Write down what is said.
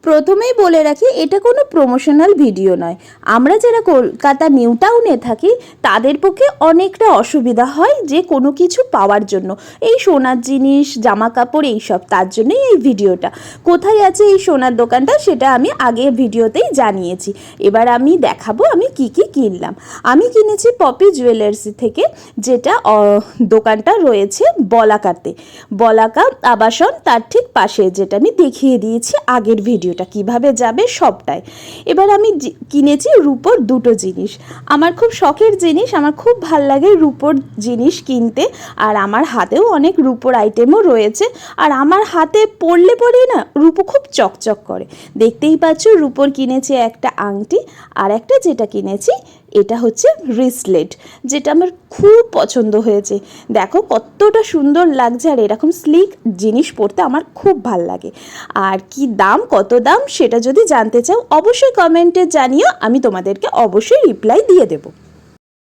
প্রথমেই বলে রাখি, এটা কোনো প্রমোশনাল ভিডিও নয়। আমরা যারা কলকাতা নিউ টাউনে থাকি তাদের পক্ষে অনেকটা অসুবিধা হয় যে কোনো কিছু পাওয়ার জন্য, এই সোনার জিনিস, জামা কাপড়, এইসব। তার জন্যই এই ভিডিওটা। কোথায় আছে এই সোনার দোকানটা সেটা আমি আগের ভিডিওতেই জানিয়েছি। এবার আমি দেখাবো আমি কি কি কিনলাম। আমি কিনেছি পপি জুয়েলার্সি থেকে, যেটা দোকানটা রয়েছে বলাকাতে, বলাকা আবাসন তার ঠিক পাশে, যেটা আমি দেখিয়ে দিয়েছি আগের ভিডিওটা কিভাবে যাবে সবটাই। এবার আমি কিনেছি রূপোর দুটো জিনিস। আমার খুব শখের জিনিস, আমার খুব ভাল লাগে রূপোর জিনিস কিনতে। আর আমার হাতেও অনেক রূপোর আইটেমও রয়েছে। আর আমার হাতে পরলে পরে না রূপো খুব চকচক করে। দেখতেই পাচ্ছ রূপোর কিনেছি একটা আংটি, আর একটা যেটা কিনেছি এটা হচ্ছে রিসলেট, যেটা আমার খুব পছন্দ হয়েছে। দেখো কতটা সুন্দর লাগছে, আর এরকম স্লিক জিনিস পরতে আমার খুব ভাল লাগে। আর কি দাম, কত দাম সেটা যদি জানতে চাও অবশ্যই কমেন্টে জানিও, আমি তোমাদেরকে অবশ্যই রিপ্লাই দিয়ে দেবো।